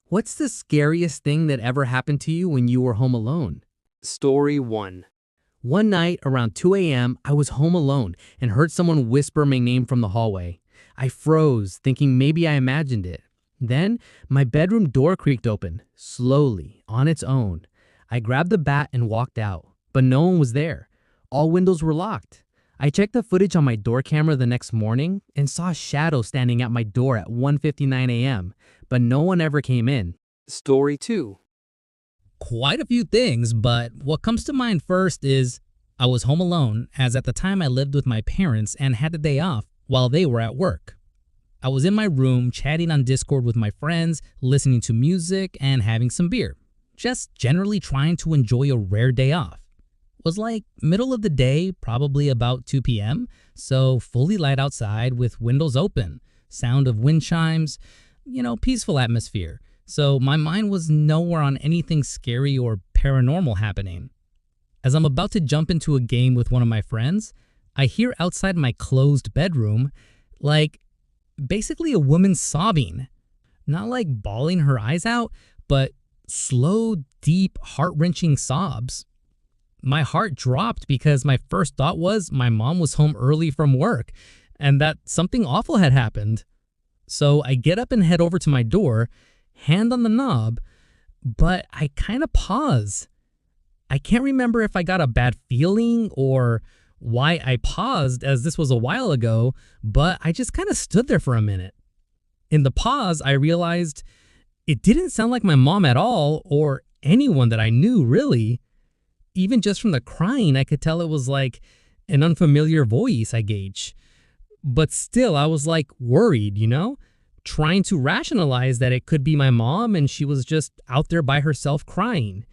What's the scariest thing that ever happened to you when you were home alone? Story 1. One night around 2 a.m., I was home alone and heard someone whisper my name from the hallway. I froze, thinking maybe I imagined it. Then, my bedroom door creaked open, slowly, on its own. I grabbed the bat and walked out, but no one was there. All windows were locked. I checked the footage on my door camera the next morning and saw a shadow standing at my door at 1:59 a.m., but no one ever came in. Story 2. Quite a few things, but what comes to mind first is I was home alone, as at the time I lived with my parents and had a day off while they were at work. I was in my room chatting on Discord with my friends, listening to music and having some beer. Just generally trying to enjoy a rare day off. Was like middle of the day, probably about 2 p.m., so fully light outside with windows open, sound of wind chimes, peaceful atmosphere. So my mind was nowhere on anything scary or paranormal happening. As I'm about to jump into a game with one of my friends, I hear outside my closed bedroom, basically a woman sobbing. Not like bawling her eyes out, but slow, deep, heart-wrenching sobs. My heart dropped because my first thought was my mom was home early from work and that something awful had happened. So I get up and head over to my door, hand on the knob, but I kind of pause. I can't remember if I got a bad feeling or why I paused, as this was a while ago, but I just kind of stood there for a minute. In the pause, I realized it didn't sound like my mom at all, or anyone that I knew, really. Even just from the crying, I could tell it was like an unfamiliar voice, I gauge. But still, I was worried, trying to rationalize that it could be my mom and she was just out there by herself crying.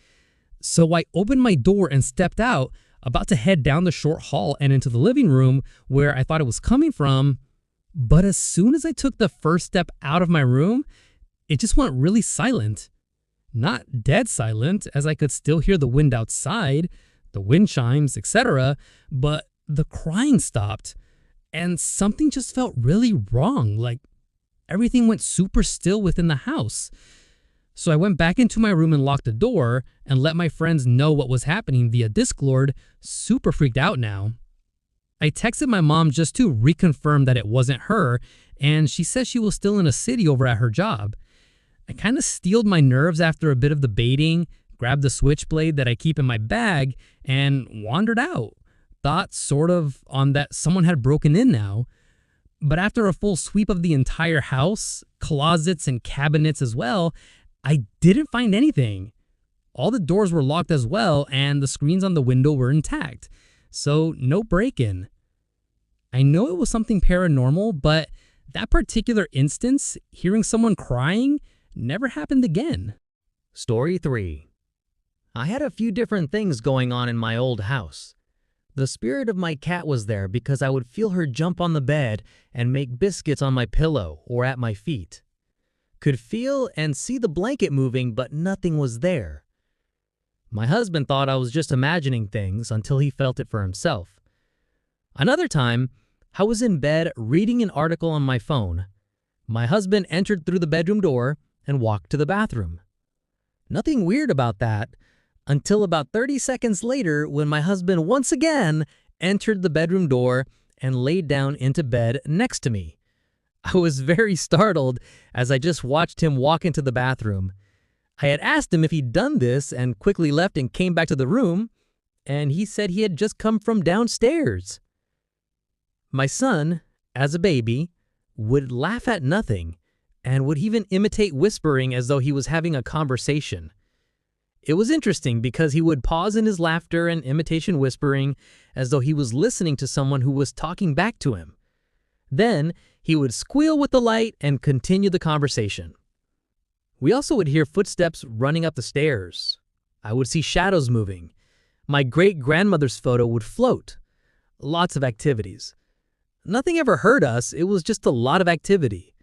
So I opened my door and stepped out, about to head down the short hall and into the living room where I thought it was coming from. But as soon as I took the first step out of my room, it just went really silent. Not dead silent, as I could still hear the wind outside, the wind chimes, etc., but the crying stopped, and something just felt really wrong, like everything went super still within the house. So I went back into my room and locked the door and let my friends know what was happening via Discord, super freaked out now. I texted my mom just to reconfirm that it wasn't her, and she says she was still in a city over at her job. I kind of steeled my nerves after a bit of debating, grabbed the switchblade that I keep in my bag, and wandered out. Thought sort of on that someone had broken in now. But after a full sweep of the entire house, closets and cabinets as well, I didn't find anything. All the doors were locked as well, and the screens on the window were intact. So no break-in. I know it was something paranormal, but that particular instance, hearing someone crying, never happened again. Story 3. I had a few different things going on in my old house. The spirit of my cat was there because I would feel her jump on the bed and make biscuits on my pillow or at my feet. Could feel and see the blanket moving, but nothing was there. My husband thought I was just imagining things until he felt it for himself. Another time, I was in bed reading an article on my phone. My husband entered through the bedroom door and walked to the bathroom. Nothing weird about that, until about 30 seconds later when my husband once again entered the bedroom door and laid down into bed next to me. I was very startled as I just watched him walk into the bathroom. I had asked him if he'd done this and quickly left and came back to the room, and he said he had just come from downstairs. My son, as a baby, would laugh at nothing and would even imitate whispering as though he was having a conversation. It was interesting because he would pause in his laughter and imitation whispering as though he was listening to someone who was talking back to him. Then he would squeal with the light and continue the conversation. We also would hear footsteps running up the stairs. I would see shadows moving. My great-grandmother's photo would float. Lots of activities. Nothing ever hurt us, it was just a lot of activity.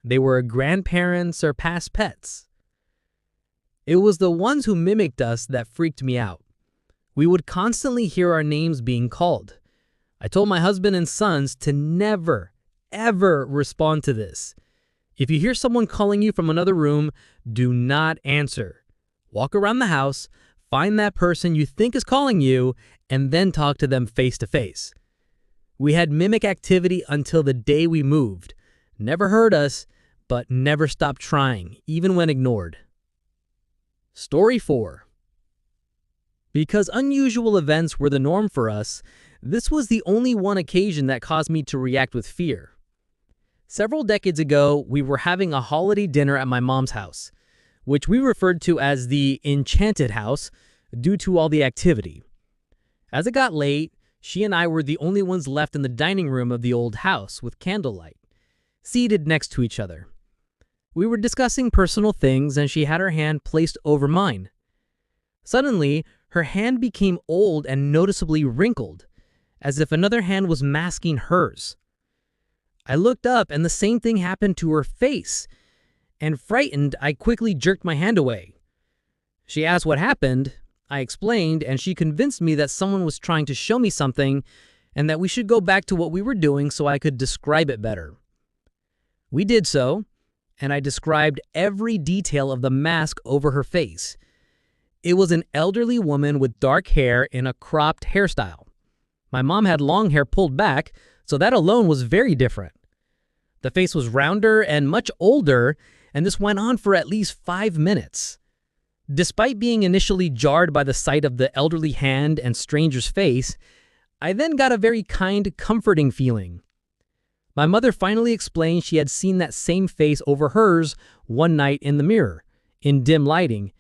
They were grandparents or past pets. It was the ones who mimicked us that freaked me out. We would constantly hear our names being called. I told my husband and sons to never, ever respond to this. If you hear someone calling you from another room, do not answer. Walk around the house, find that person you think is calling you, and then talk to them face to face. We had mimic activity until the day we moved. Never heard us, but never stopped trying, even when ignored. Story 4. Because unusual events were the norm for us, this was the only one occasion that caused me to react with fear. Several decades ago, we were having a holiday dinner at my mom's house, which we referred to as the Enchanted House due to all the activity. As it got late, she and I were the only ones left in the dining room of the old house with candlelight, seated next to each other. We were discussing personal things and she had her hand placed over mine. Suddenly, her hand became old and noticeably wrinkled, as if another hand was masking hers. I looked up and the same thing happened to her face, and frightened, I quickly jerked my hand away. She asked what happened. I explained, and she convinced me that someone was trying to show me something and that we should go back to what we were doing so I could describe it better. We did so, and I described every detail of the mask over her face. It was an elderly woman with dark hair in a cropped hairstyle. My mom had long hair pulled back, so that alone was very different. The face was rounder and much older, and this went on for at least 5 minutes. Despite being initially jarred by the sight of the elderly hand and stranger's face, I then got a very kind, comforting feeling. My mother finally explained she had seen that same face over hers one night in the mirror, in dim lighting,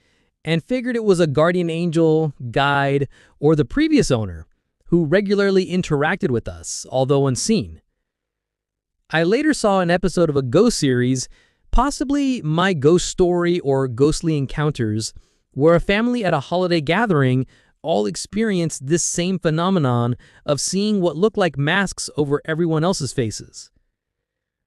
and figured it was a guardian angel, guide, or the previous owner, who regularly interacted with us, although unseen. I later saw an episode of a ghost series, possibly My Ghost Story or Ghostly Encounters, where a family at a holiday gathering all experienced this same phenomenon of seeing what looked like masks over everyone else's faces.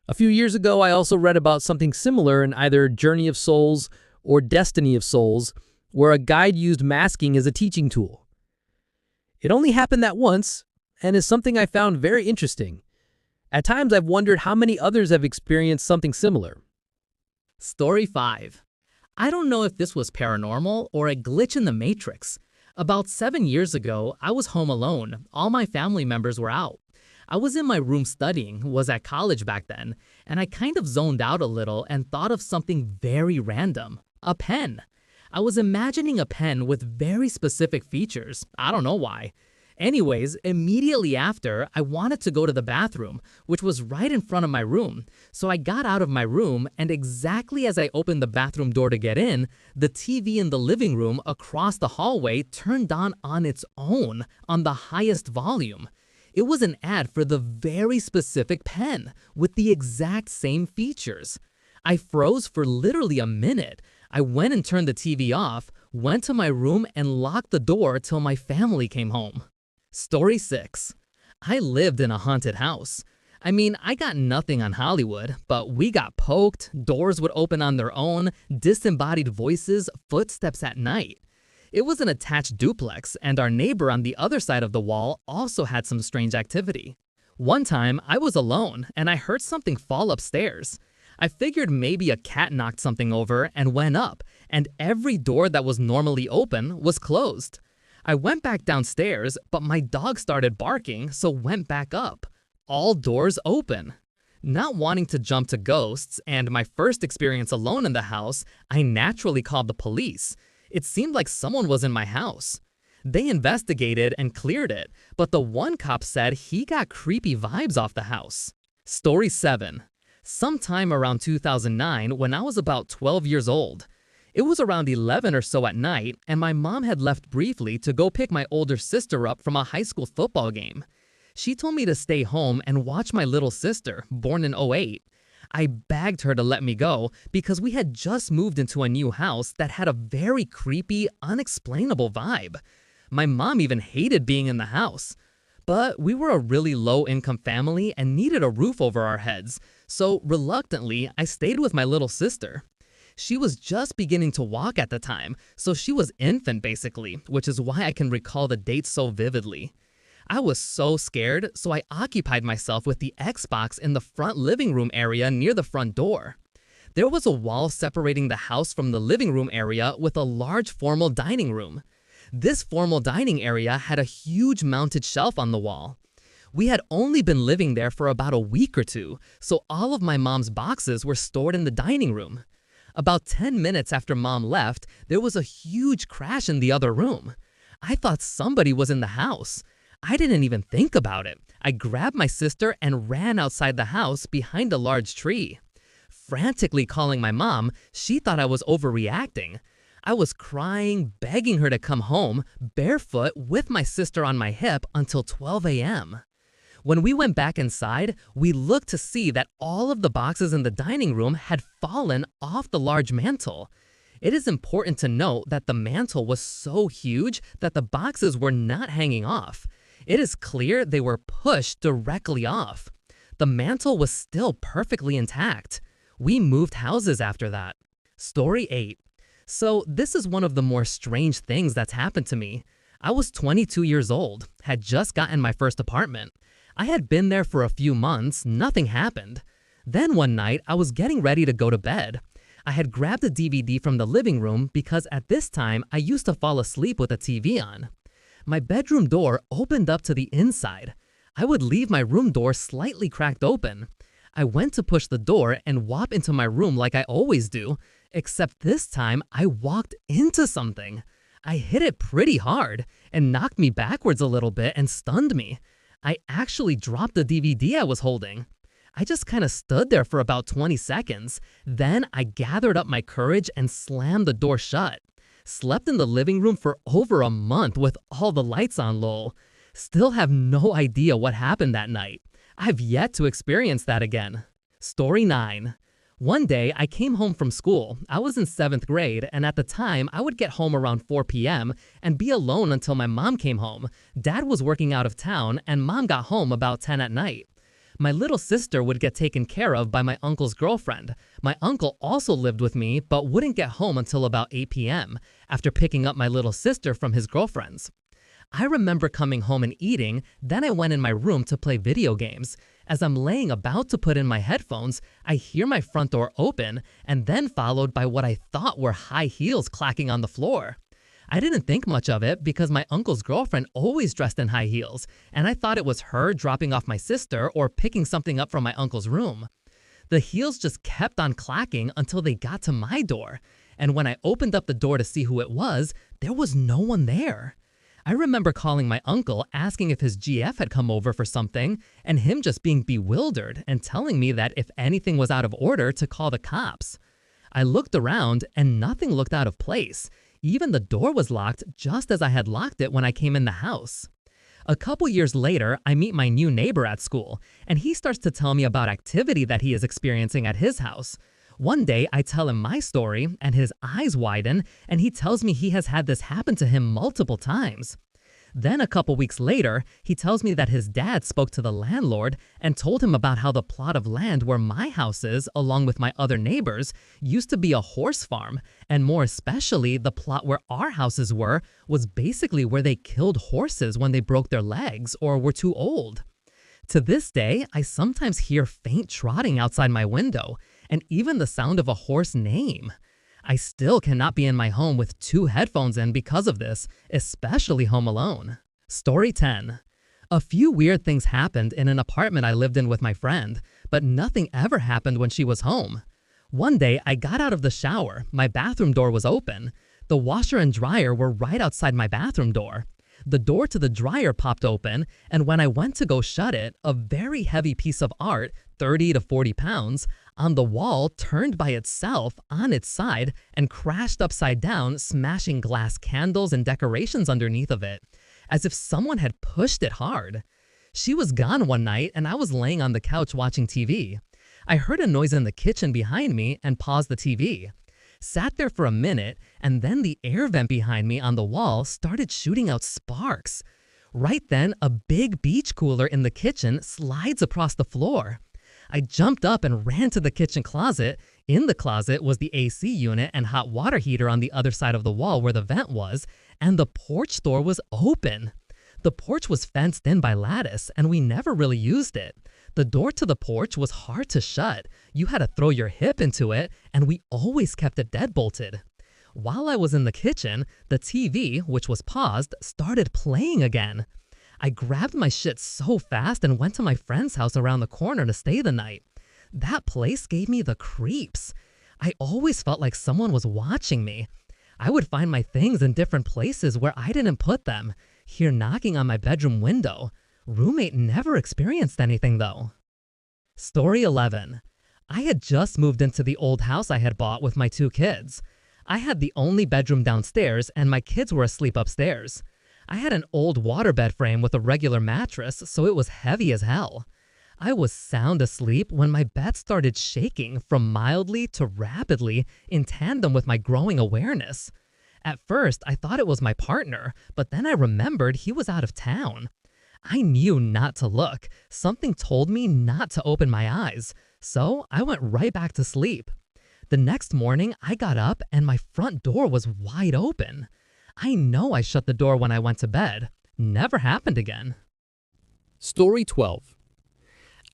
A few years ago, I also read about something similar in either Journey of Souls or Destiny of Souls, where a guide used masking as a teaching tool. It only happened that once, and is something I found very interesting. At times, I've wondered how many others have experienced something similar. Story 5. I don't know if this was paranormal or a glitch in the matrix. About 7 years ago, I was home alone. All my family members were out. I was in my room studying, was at college back then, and I kind of zoned out a little and thought of something very random. A pen. I was imagining a pen with very specific features. I don't know why. Anyways, immediately after, I wanted to go to the bathroom, which was right in front of my room. So I got out of my room, and exactly as I opened the bathroom door to get in, the TV in the living room across the hallway turned on its own, on the highest volume. It was an ad for the very specific pen, with the exact same features. I froze for literally a minute. I went and turned the TV off, went to my room, and locked the door till my family came home. Story 6. I lived in a haunted house. I mean, I got nothing on Hollywood, but we got poked, doors would open on their own, disembodied voices, footsteps at night. It was an attached duplex, and our neighbor on the other side of the wall also had some strange activity. One time, I was alone, and I heard something fall upstairs. I figured maybe a cat knocked something over and went up, and every door that was normally open was closed. I went back downstairs, but my dog started barking, so went back up. All doors open. Not wanting to jump to ghosts, and my first experience alone in the house, I naturally called the police. It seemed like someone was in my house. They investigated and cleared it, but the one cop said he got creepy vibes off the house. Story 7. Sometime around 2009, when I was about 12 years old. It was around 11 or so at night, and my mom had left briefly to go pick my older sister up from a high school football game. She told me to stay home and watch my little sister, born in '08. I begged her to let me go because we had just moved into a new house that had a very creepy, unexplainable vibe. My mom even hated being in the house. But we were a really low-income family and needed a roof over our heads, so reluctantly, I stayed with my little sister. She was just beginning to walk at the time, so she was infant basically, which is why I can recall the date so vividly. I was so scared, so I occupied myself with the Xbox in the front living room area near the front door. There was a wall separating the house from the living room area with a large formal dining room. This formal dining area had a huge mounted shelf on the wall. We had only been living there for about a week or two, so all of my mom's boxes were stored in the dining room. About 10 minutes after Mom left, there was a huge crash in the other room. I thought somebody was in the house. I didn't even think about it. I grabbed my sister and ran outside the house behind a large tree. Frantically calling my mom, she thought I was overreacting. I was crying, begging her to come home, barefoot with my sister on my hip until 12 a.m. When we went back inside, we looked to see that all of the boxes in the dining room had fallen off the large mantle. It is important to note that the mantle was so huge that the boxes were not hanging off. It is clear they were pushed directly off. The mantle was still perfectly intact. We moved houses after that. Story 8. So this is one of the more strange things that's happened to me. I was 22 years old, had just gotten my first apartment. I had been there for a few months, nothing happened. Then one night, I was getting ready to go to bed. I had grabbed a DVD from the living room because at this time, I used to fall asleep with a TV on. My bedroom door opened up to the inside. I would leave my room door slightly cracked open. I went to push the door and walk into my room like I always do, except this time I walked into something. I hit it pretty hard and knocked me backwards a little bit and stunned me. I actually dropped the DVD I was holding. I just kind of stood there for about 20 seconds. Then I gathered up my courage and slammed the door shut. Slept in the living room for over a month with all the lights on low. Still have no idea what happened that night. I've yet to experience that again. Story 9. One day, I came home from school. I was in 7th grade, and at the time, I would get home around 4 p.m. and be alone until my mom came home. Dad was working out of town, and Mom got home about 10 at night. My little sister would get taken care of by my uncle's girlfriend. My uncle also lived with me, but wouldn't get home until about 8 p.m. after picking up my little sister from his girlfriend's. I remember coming home and eating, then I went in my room to play video games. As I'm laying about to put in my headphones, I hear my front door open and then followed by what I thought were high heels clacking on the floor. I didn't think much of it because my uncle's girlfriend always dressed in high heels, and I thought it was her dropping off my sister or picking something up from my uncle's room. The heels just kept on clacking until they got to my door, and when I opened up the door to see who it was, there was no one there. I remember calling my uncle asking if his GF had come over for something, and him just being bewildered and telling me that if anything was out of order to call the cops. I looked around and nothing looked out of place. Even the door was locked just as I had locked it when I came in the house. A couple years later, I meet my new neighbor at school, and he starts to tell me about activity that he is experiencing at his house. One day, I tell him my story, and his eyes widen, and he tells me he has had this happen to him multiple times. Then a couple weeks later, he tells me that his dad spoke to the landlord and told him about how the plot of land where my house is, along with my other neighbors, used to be a horse farm, and more especially, the plot where our houses were was basically where they killed horses when they broke their legs or were too old. To this day, I sometimes hear faint trotting outside my window, and even the sound of a horse name. I still cannot be in my home with 2 headphones in because of this, especially home alone. Story 10. A few weird things happened in an apartment I lived in with my friend, but nothing ever happened when she was home. One day, I got out of the shower. My bathroom door was open. The washer and dryer were right outside my bathroom door. The door to the dryer popped open, and when I went to go shut it, a very heavy piece of art, 30 to 40 pounds, on the wall turned by itself on its side and crashed upside down, smashing glass candles and decorations underneath of it, as if someone had pushed it hard. She was gone one night, and I was laying on the couch watching TV. I heard a noise in the kitchen behind me and paused the TV. Sat there for a minute, and then the air vent behind me on the wall started shooting out sparks. Right then, a big beach cooler in the kitchen slides across the floor. I jumped up and ran to the kitchen closet. In the closet was the AC unit and hot water heater on the other side of the wall where the vent was, and the porch door was open. The porch was fenced in by lattice, and we never really used it. The door to the porch was hard to shut. You had to throw your hip into it, and we always kept it deadbolted. While I was in the kitchen, the TV, which was paused, started playing again. I grabbed my shit so fast and went to my friend's house around the corner to stay the night. That place gave me the creeps. I always felt like someone was watching me. I would find my things in different places where I didn't put them, hear knocking on my bedroom window. Roommate never experienced anything though. Story 11. I had just moved into the old house I had bought with my 2 kids. I had the only bedroom downstairs and my kids were asleep upstairs. I had an old waterbed frame with a regular mattress, so it was heavy as hell. I was sound asleep when my bed started shaking from mildly to rapidly in tandem with my growing awareness. At first, I thought it was my partner, but then I remembered he was out of town. I knew not to look. Something told me not to open my eyes, so I went right back to sleep. The next morning, I got up and my front door was wide open. I know I shut the door when I went to bed. Never happened again. Story 12.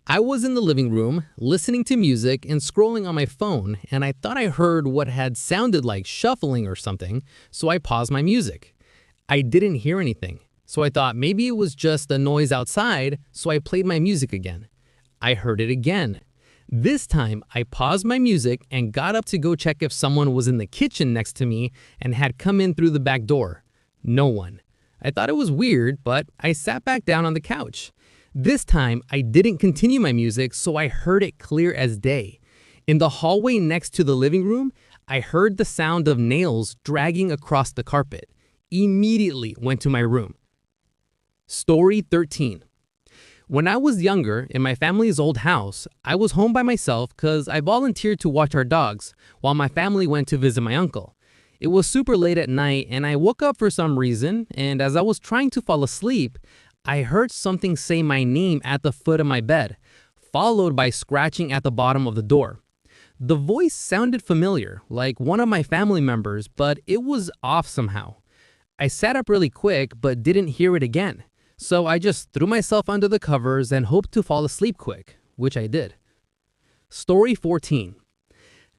I was in the living room, listening to music and scrolling on my phone, and I thought I heard what had sounded like shuffling or something, so I paused my music. I didn't hear anything, so I thought maybe it was just a noise outside, so I played my music again. I heard it again. This time, I paused my music and got up to go check if someone was in the kitchen next to me and had come in through the back door. No one. I thought it was weird, but I sat back down on the couch. This time, I didn't continue my music, so I heard it clear as day. In the hallway next to the living room, I heard the sound of nails dragging across the carpet. Immediately went to my room. Story 13. When I was younger, in my family's old house, I was home by myself because I volunteered to watch our dogs while my family went to visit my uncle. It was super late at night and I woke up for some reason, and as I was trying to fall asleep, I heard something say my name at the foot of my bed, followed by scratching at the bottom of the door. The voice sounded familiar, like one of my family members, but it was off somehow. I sat up really quick, but didn't hear it again. So I just threw myself under the covers and hoped to fall asleep quick, which I did. Story 14.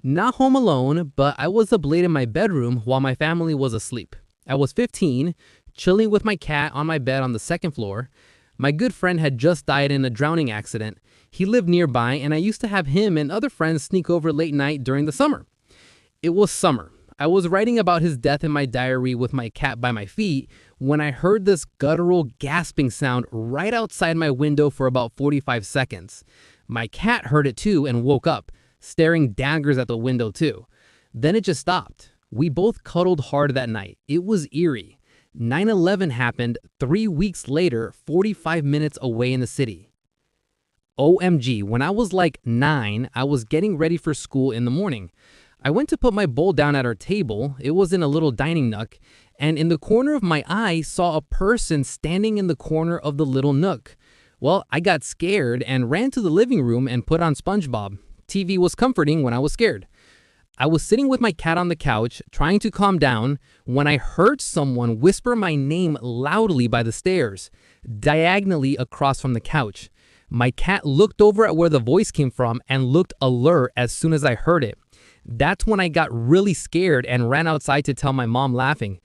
Not home alone, but I was up late in my bedroom while my family was asleep. I was 15, chilling with my cat on my bed on the second floor. My good friend had just died in a drowning accident. He lived nearby, and I used to have him and other friends sneak over late night during the summer. It was summer. I was writing about his death in my diary with my cat by my feet when I heard this guttural gasping sound right outside my window for about 45 seconds. My cat heard it too and woke up, staring daggers at the window too. Then it just stopped. We both cuddled hard that night. It was eerie. 9/11 happened 3 weeks later, 45 minutes away in the city. OMG, when I was like 9, I was getting ready for school in the morning. I went to put my bowl down at our table. It was in a little dining nook, and in the corner of my eye saw a person standing in the corner of the little nook. Well, I got scared and ran to the living room and put on SpongeBob. TV was comforting when I was scared. I was sitting with my cat on the couch, trying to calm down, when I heard someone whisper my name loudly by the stairs, diagonally across from the couch. My cat looked over at where the voice came from and looked alert as soon as I heard it. That's when I got really scared and ran outside to tell my mom, laughing.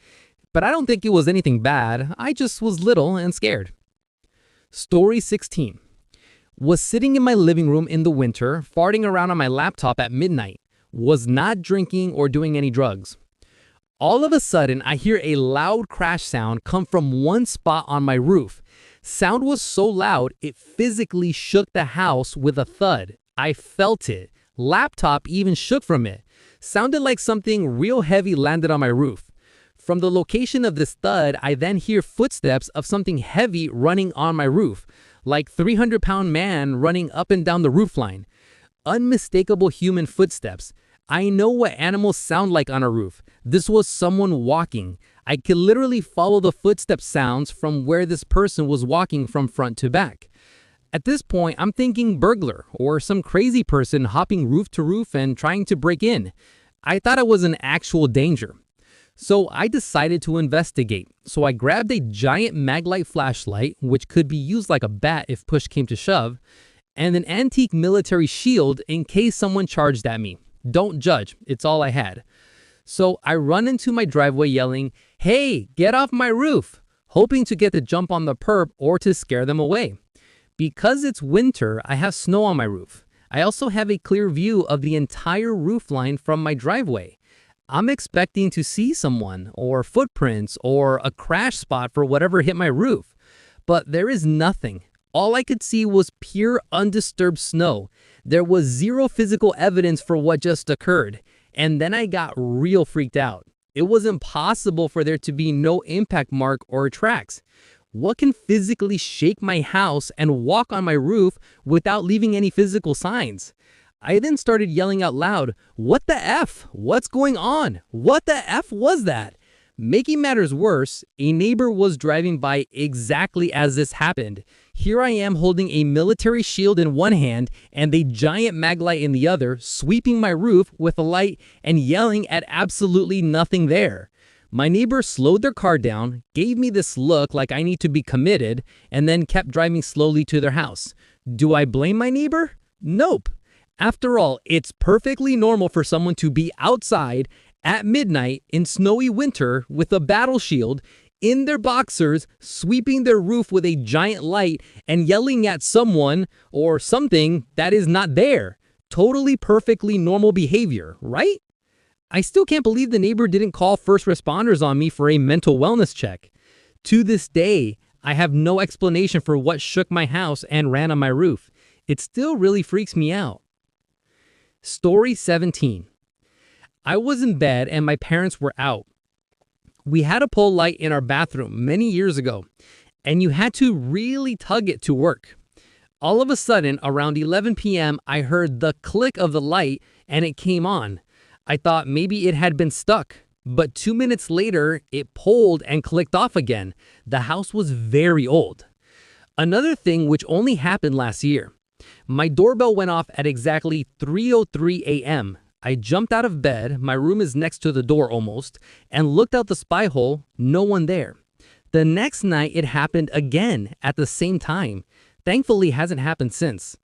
But I don't think it was anything bad. I just was little and scared. Story 16. Was sitting in my living room in the winter, farting around on my laptop at midnight. Was not drinking or doing any drugs. All of a sudden, I hear a loud crash sound come from one spot on my roof. Sound was so loud, it physically shook the house with a thud. I felt it. Laptop even shook from it. Sounded like something real heavy landed on my roof. From the location of this thud, I then hear footsteps of something heavy running on my roof, like 300-pound man running up and down the roofline. Unmistakable human footsteps. I know what animals sound like on a roof. This was someone walking. I could literally follow the footstep sounds from where this person was walking from front to back. At this point, I'm thinking burglar or some crazy person hopping roof to roof and trying to break in. I thought it was an actual danger. So I decided to investigate. So I grabbed a giant maglite flashlight, which could be used like a bat if push came to shove, and an antique military shield in case someone charged at me. Don't judge, it's all I had. So I run into my driveway yelling, "Hey, get off my roof!" hoping to get the jump on the perp or to scare them away. Because it's winter, I have snow on my roof. I also have a clear view of the entire roof line from my driveway. I'm expecting to see someone, or footprints, or a crash spot for whatever hit my roof. But there is nothing. All I could see was pure undisturbed snow. There was zero physical evidence for what just occurred. And then I got real freaked out. It was impossible for there to be no impact mark or tracks. What can physically shake my house and walk on my roof without leaving any physical signs? I then started yelling out loud, "What the F? What's going on? What the F was that?" Making matters worse, a neighbor was driving by exactly as this happened. Here I am holding a military shield in one hand and a giant mag light in the other, sweeping my roof with a light and yelling at absolutely nothing there. My neighbor slowed their car down, gave me this look like I need to be committed, and then kept driving slowly to their house. Do I blame my neighbor? Nope. After all, it's perfectly normal for someone to be outside at midnight in snowy winter with a battle shield, in their boxers, sweeping their roof with a giant light and yelling at someone or something that is not there. Totally perfectly normal behavior, right? I still can't believe the neighbor didn't call first responders on me for a mental wellness check. To this day, I have no explanation for what shook my house and ran on my roof. It still really freaks me out. Story 17. I was in bed and my parents were out. We had a pole light in our bathroom many years ago, and you had to really tug it to work. All of a sudden, around 11 p.m., I heard the click of the light and it came on. I thought maybe it had been stuck, but 2 minutes later, it pulled and clicked off again. The house was very old. Another thing which only happened last year. My doorbell went off at exactly 3:03 a.m. I jumped out of bed, my room is next to the door almost, and looked out the spy hole, no one there. The next night it happened again at the same time. Thankfully it hasn't happened since.